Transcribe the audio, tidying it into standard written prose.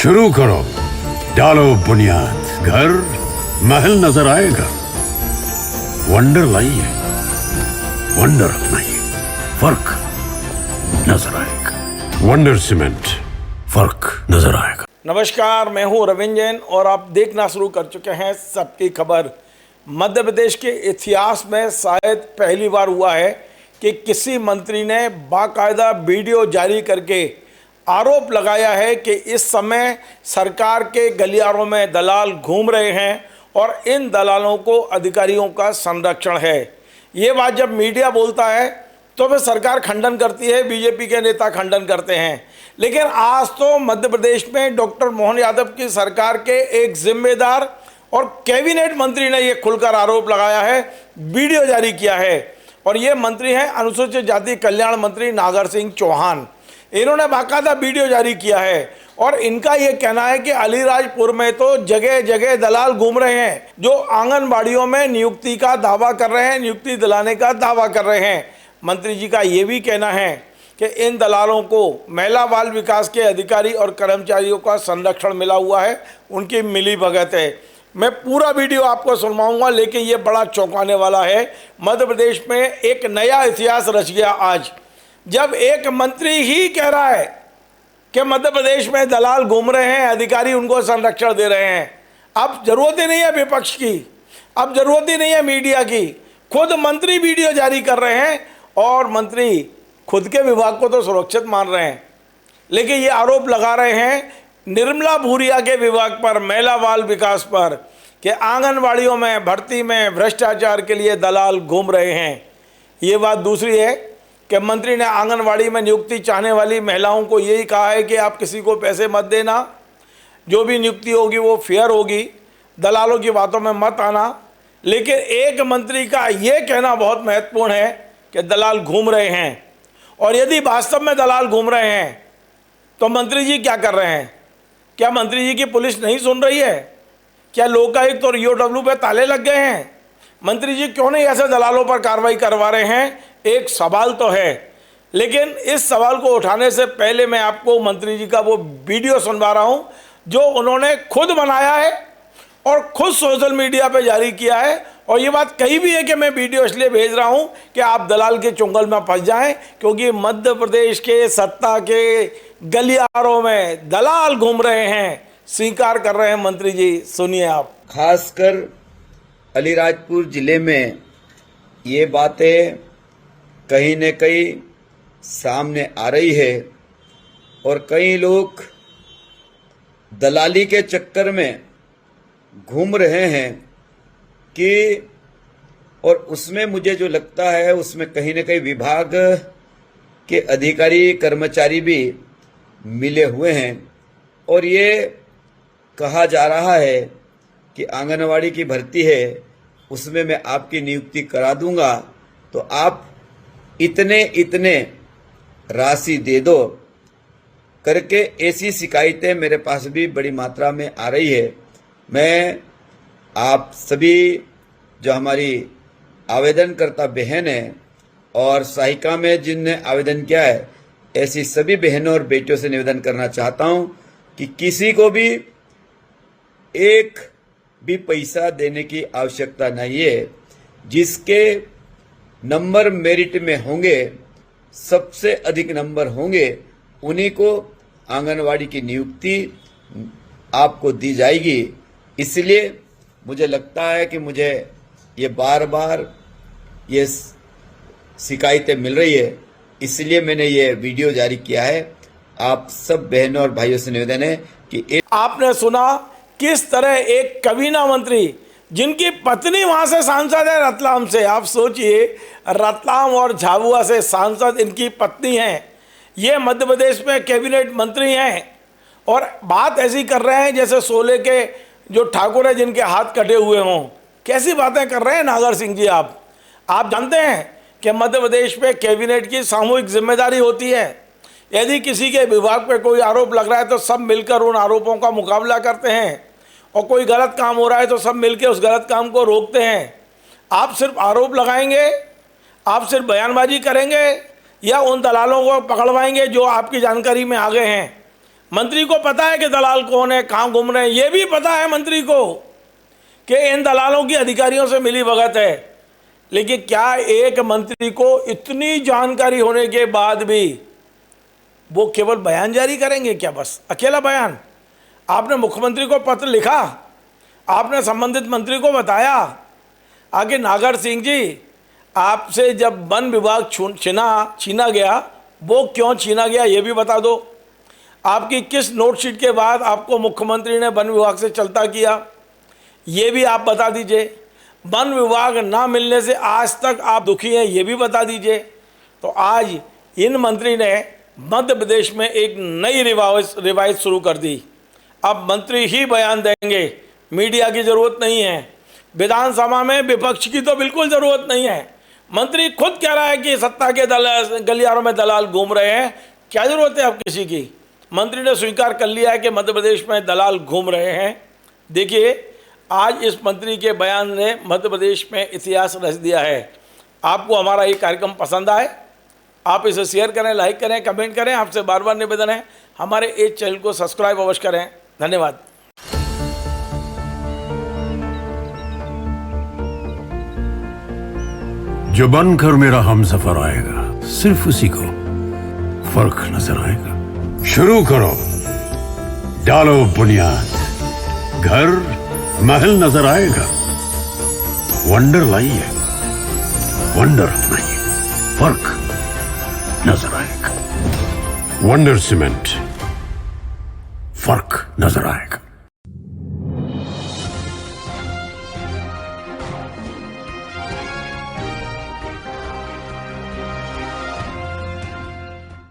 शुरू करो, डालो बुनियाद, घर महल नजर आएगा। वंडर लाइए, वंडर अपनाइए, फर्क नजर आएगा। वंडर सीमेंट, फर्क नजर आएगा। नमस्कार, मैं हूं रविंद्र जैन और आप देखना शुरू कर चुके हैं सबकी खबर। मध्य प्रदेश के इतिहास में शायद पहली बार हुआ है कि किसी मंत्री ने बाकायदा वीडियो जारी करके आरोप लगाया है कि इस समय सरकार के गलियारों में दलाल घूम रहे हैं और इन दलालों को अधिकारियों का संरक्षण है। ये बात जब मीडिया बोलता है तो फिर सरकार खंडन करती है, बीजेपी के नेता खंडन करते हैं। लेकिन आज तो मध्य प्रदेश में डॉक्टर मोहन यादव की सरकार के एक जिम्मेदार और कैबिनेट मंत्री ने यह खुलकर आरोप लगाया है, वीडियो जारी किया है। और ये मंत्री हैं अनुसूचित जाति कल्याण मंत्री नागर सिंह चौहान। इन्होंने बाकायदा वीडियो जारी किया है और इनका यह कहना है कि अलीराजपुर में तो जगह जगह दलाल घूम रहे हैं जो आंगनबाड़ियों में नियुक्ति का दावा कर रहे हैं, नियुक्ति दिलाने का दावा कर रहे हैं। मंत्री जी का ये भी कहना है कि इन दलालों को महिला बाल विकास के अधिकारी और कर्मचारियों का संरक्षण मिला हुआ है, उनकी मिली भगत है। मैं पूरा वीडियो आपको सुनवाऊंगा, लेकिन ये बड़ा चौंकाने वाला है। मध्य प्रदेश में एक नया इतिहास रच गया आज, जब एक मंत्री ही कह रहा है कि मध्य प्रदेश में दलाल घूम रहे हैं, अधिकारी उनको संरक्षण दे रहे हैं। अब जरूरत ही नहीं है विपक्ष की, अब जरूरत ही नहीं है मीडिया की, खुद मंत्री वीडियो जारी कर रहे हैं और मंत्री खुद के विभाग को तो सुरक्षित मान रहे हैं, लेकिन ये आरोप लगा रहे हैं निर्मला भूरिया के विभाग पर, महिला बाल विकास पर, कि आंगनबाड़ियों में भर्ती में भ्रष्टाचार के लिए दलाल घूम रहे हैं। ये बात दूसरी है कि मंत्री ने आंगनबाड़ी में नियुक्ति चाहने वाली महिलाओं को यही कहा है कि आप किसी को पैसे मत देना, जो भी नियुक्ति होगी वो फेयर होगी, दलालों की बातों में मत आना। लेकिन एक मंत्री का ये कहना बहुत महत्वपूर्ण है कि दलाल घूम रहे हैं, और यदि वास्तव में दलाल घूम रहे हैं तो मंत्री जी क्या कर रहे हैं? क्या मंत्री जी की पुलिस नहीं सुन रही है? क्या लोकायुक्त और ईओडब्ल्यू पे ताले लग गए हैं? मंत्री जी क्यों नहीं ऐसे दलालों पर कार्रवाई करवा रहे हैं? एक सवाल तो है। लेकिन इस सवाल को उठाने से पहले मैं आपको मंत्री जी का वो वीडियो सुनवा रहा हूं जो उन्होंने खुद बनाया है और खुद सोशल मीडिया पे जारी किया है। और ये बात कही भी है कि मैं वीडियो इसलिए भेज रहा हूं कि आप दलाल के चुंगल में फंस जाएं, क्योंकि मध्य प्रदेश के सत्ता के गलियारों में दलाल घूम रहे हैं, स्वीकार कर रहे हैं मंत्री जी। सुनिए आप। खासकर अलीराजपुर जिले में ये बातें कहीं न कहीं सामने आ रही है और कई लोग दलाली के चक्कर में घूम रहे हैं कि, और उसमें मुझे जो लगता है उसमें कहीं न कहीं विभाग के अधिकारी कर्मचारी भी मिले हुए हैं। और ये कहा जा रहा है कि आंगनवाड़ी की भर्ती है, उसमें मैं आपकी नियुक्ति करा दूंगा, तो आप इतने इतने राशि दे दो करके ऐसी शिकायतें मेरे पास भी बड़ी मात्रा में आ रही है। मैं आप सभी जो हमारी आवेदनकर्ता बहन है और सहायिका में जिनने आवेदन किया है, ऐसी सभी बहनों और बेटियों से निवेदन करना चाहता हूं कि किसी को भी एक भी पैसा देने की आवश्यकता नहीं है। जिसके नंबर मेरिट में होंगे, सबसे अधिक नंबर होंगे, उन्हीं को आंगनवाड़ी की नियुक्ति आपको दी जाएगी। इसलिए मुझे लगता है कि मुझे ये बार बार ये शिकायतें मिल रही है, इसलिए मैंने ये वीडियो जारी किया है। आप सब बहनों और भाइयों से निवेदन है कि आपने सुना किस तरह एक कबीना मंत्री, जिनकी पत्नी वहां से सांसद है रतलाम से, आप सोचिए रतलाम और झाबुआ से सांसद इनकी पत्नी हैं, ये मध्य प्रदेश में कैबिनेट मंत्री हैं और बात ऐसी कर रहे हैं जैसे सोले के जो ठाकुर है जिनके हाथ कटे हुए हों। कैसी बातें कर रहे हैं नागर सिंह जी आप जानते हैं कि मध्य प्रदेश में कैबिनेट की सामूहिक जिम्मेदारी होती है। यदि किसी के विभाग पे कोई आरोप लग रहा है तो सब मिलकर उन आरोपों का मुकाबला करते हैं, और कोई गलत काम हो रहा है तो सब मिलकर उस गलत काम को रोकते हैं। आप सिर्फ आरोप लगाएंगे, आप सिर्फ बयानबाजी करेंगे, या उन दलालों को पकड़वाएंगे जो आपकी जानकारी में आ गए हैं? मंत्री को पता है कि दलाल कौन है, कहाँ घूम रहे हैं, ये भी पता है मंत्री को कि इन दलालों की अधिकारियों से मिली भगत है। लेकिन क्या एक मंत्री को इतनी जानकारी होने के बाद भी वो केवल बयान जारी करेंगे क्या? बस अकेला बयान? आपने मुख्यमंत्री को पत्र लिखा, आपने संबंधित मंत्री को बताया आगे नागर सिंह जी, आपसे जब वन विभाग छीना गया, वो क्यों छीना गया ये भी बता दो। आपकी किस नोटशीट के बाद आपको मुख्यमंत्री ने वन विभाग से चलता किया ये भी आप बता दीजिए। वन विभाग ना मिलने से आज तक आप दुखी हैं ये भी बता दीजिए। तो आज इन मंत्री ने मध्य प्रदेश में एक नई रिवायत शुरू कर दी। अब मंत्री ही बयान देंगे, मीडिया की ज़रूरत नहीं है, विधानसभा में विपक्ष की तो बिल्कुल ज़रूरत नहीं है। मंत्री खुद कह रहा है कि सत्ता के गलियारों में दलाल घूम रहे हैं, क्या ज़रूरत है अब किसी की? मंत्री ने स्वीकार कर लिया है कि मध्य प्रदेश में दलाल घूम रहे हैं। देखिए, आज इस मंत्री के बयान ने मध्य प्रदेश में इतिहास रच दिया है। आपको हमारा ये कार्यक्रम पसंद आए, आप इसे शेयर करें, लाइक करें, कमेंट करें। आपसे बार बार निवेदन है हमारे इस चैनल को सब्सक्राइब अवश्य करें। धन्यवाद। जो बनकर मेरा हमसफर आएगा, सिर्फ उसी को फर्क नजर आएगा। शुरू करो, डालो बुनियाद, घर महल नजर आएगा। वंडर लाइए, वंडर अपनाइए, फर्क नजर आएगा। वंडर सीमेंट, फर्क नजर आएगा।